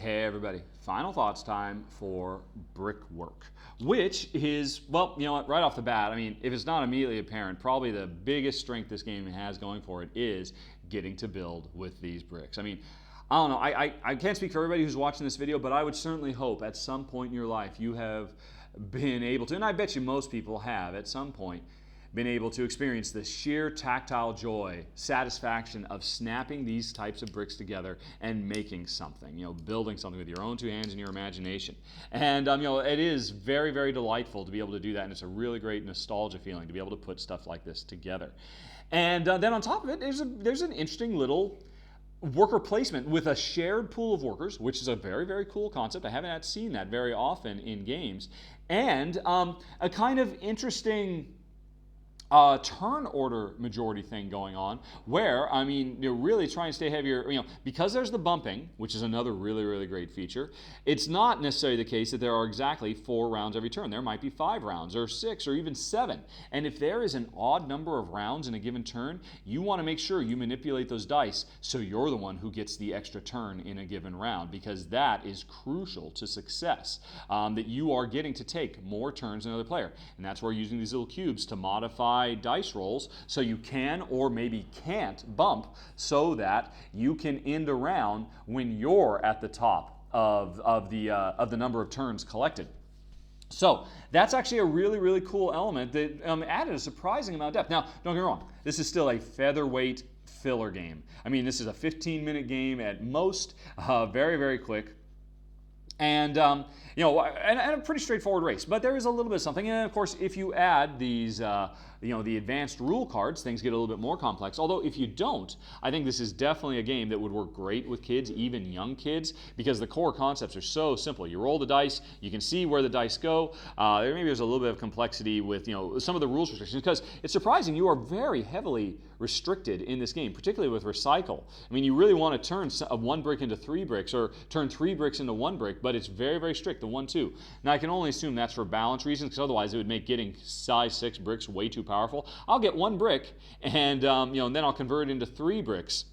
Hey everybody, final thoughts time for brickwork, which is, well, you know what, right off the bat, I mean, if it's not immediately apparent, probably the biggest strength this game has going for it is getting to build with these bricks. I mean, I don't know, I can't speak for everybody who's watching this video, but I would certainly hope at some point in your life you have been able to, and I bet you most people have at some point, been able to experience the sheer tactile joy, satisfaction of snapping these types of bricks together and making something, you know, building something with your own two hands and your imagination. And, you know, it is very, very delightful to be able to do that, and it's a really great nostalgia feeling to be able to put stuff like this together. And then on top of it, there's an interesting little worker placement with a shared pool of workers, which is a very, very cool concept. I haven't seen that very often in games. And a kind of interesting turn order majority thing going on where, I mean, you're really trying to stay heavier, you know, because there's the bumping, which is another really, really great feature. It's not necessarily the case that there are exactly 4 rounds every turn. There might be 5 rounds or 6 or even 7. And if there is an odd number of rounds in a given turn, you want to make sure you manipulate those dice so you're the one who gets the extra turn in a given round, because that is crucial to success, that you are getting to take more turns than another player. And that's where using these little cubes to modify dice rolls so you can or maybe can't bump so that you can end a round when you're at the top of the number of turns collected. So that's actually a really, really cool element that added a surprising amount of depth. Now, don't get me wrong, this is still a featherweight filler game. I mean, this is a 15-minute game at most, very, very quick. And, you know, and a pretty straightforward race. But there is a little bit of something. And, of course, if you add these, you know, the advanced rule cards, things get a little bit more complex. Although, if you don't, I think this is definitely a game that would work great with kids, even young kids, because the core concepts are so simple. You roll the dice. You can see where the dice go. Maybe there's a little bit of complexity with, you know, some of the rules restrictions, because it's surprising you are very heavily restricted in this game, particularly with recycle. I mean, you really want to turn 1 brick into 3 bricks or turn 3 bricks into 1 brick, but it's very, very strict, the 1-2. Now, I can only assume that's for balance reasons, because otherwise it would make getting size 6 bricks way too powerful. I'll get 1 brick, and, you know, and then I'll convert it into 3 bricks.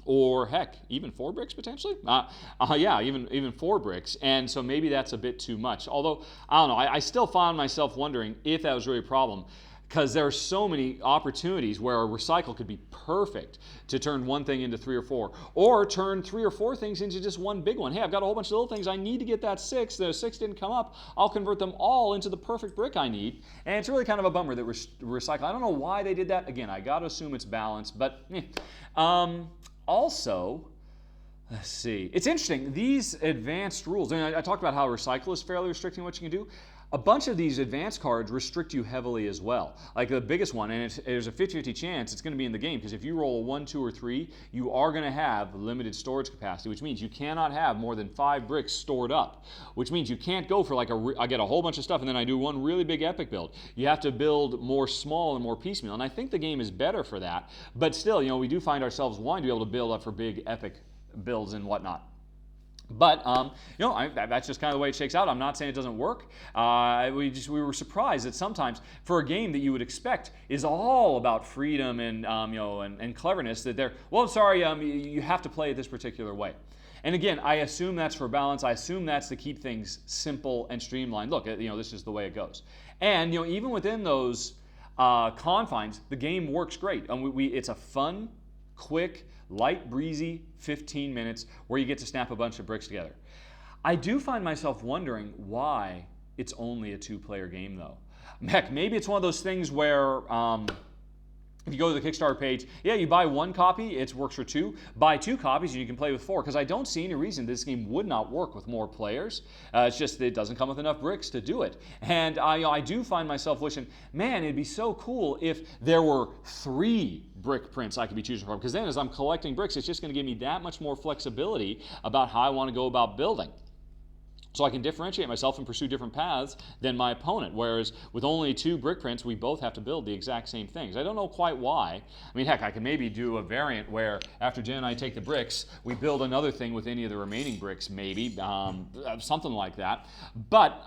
Or heck, even 4 bricks potentially? Yeah, even 4 bricks. And so maybe that's a bit too much. Although, I don't know, I still found myself wondering if that was really a problem, because there are so many opportunities where a recycle could be perfect to turn 1 thing into 3 or 4, or turn 3 or 4 things into just 1 big one. Hey, I've got a whole bunch of little things. I need to get that 6. The 6 didn't come up. I'll convert them all into the perfect brick I need. And it's really kind of a bummer that recycle. I don't know why they did that. Again, I got to assume it's balanced, but also, let's see. It's interesting. These advanced rules, I mean, I talked about how recycle is fairly restricting what you can do. A bunch of these advanced cards restrict you heavily as well. Like the biggest one, and there's a 50-50 chance it's going to be in the game, because if you roll a 1, 2, or 3, you are going to have limited storage capacity, which means you cannot have more than 5 bricks stored up, which means you can't go for like I get a whole bunch of stuff and then I do one really big epic build. You have to build more small and more piecemeal, and I think the game is better for that. But still, you know, we do find ourselves wanting to be able to build up for big epic builds and whatnot. But, you know, that's just kind of the way it shakes out. I'm not saying it doesn't work. We were surprised that sometimes for a game that you would expect is all about freedom and, you know, and cleverness, that well, sorry, you have to play it this particular way. And again, I assume that's for balance. I assume that's to keep things simple and streamlined. Look, you know, this is the way it goes. And, you know, even within those confines, the game works great. It's a fun, quick, light, breezy 15 minutes where you get to snap a bunch of bricks together. I do find myself wondering why it's only a 2-player game, though. Heck, maybe it's one of those things where if you go to the Kickstarter page, yeah, you buy 1 copy, it works for 2. Buy 2 copies and you can play with 4, because I don't see any reason this game would not work with more players. It's just that it doesn't come with enough bricks to do it. And I do find myself wishing, man, it'd be so cool if there were 3 brick prints I could be choosing from, because then as I'm collecting bricks, it's just going to give me that much more flexibility about how I want to go about building. So I can differentiate myself and pursue different paths than my opponent. Whereas with only 2 brick prints, we both have to build the exact same things. I don't know quite why. I mean, heck, I can maybe do a variant where after Jen and I take the bricks, we build another thing with any of the remaining bricks, maybe, something like that. But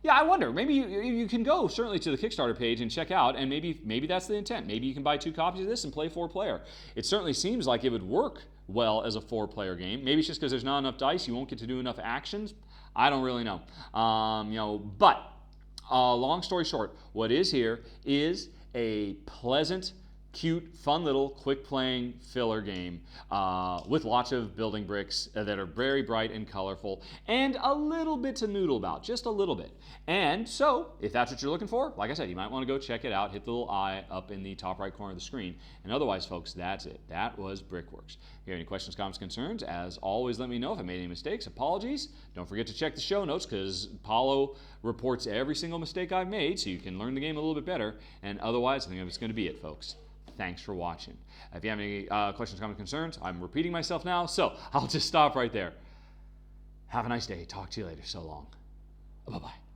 yeah, I wonder. Maybe you can go certainly to the Kickstarter page and check out, and maybe that's the intent. Maybe you can buy 2 copies of this and play 4-player. It certainly seems like it would work well as a 4-player game. Maybe it's just because there's not enough dice, you won't get to do enough actions. I don't really know. But long story short, what is here is a pleasant, cute, fun little quick playing filler game with lots of building bricks that are very bright and colorful and a little bit to noodle about, just a little bit. And so if that's what you're looking for, like I said, you might want to go check it out. Hit the little eye up in the top right corner of the screen. And otherwise, folks, that's it. That was Brickworks. If you have any questions, comments, concerns, as always, let me know. If I made any mistakes, apologies. Don't forget to check the show notes because Paulo reports every single mistake I've made so you can learn the game a little bit better. And otherwise, I think that's going to be it, folks. Thanks for watching. If you have any questions, comments, concerns, I'm repeating myself now, so I'll just stop right there. Have a nice day. Talk to you later. So long. Bye-bye.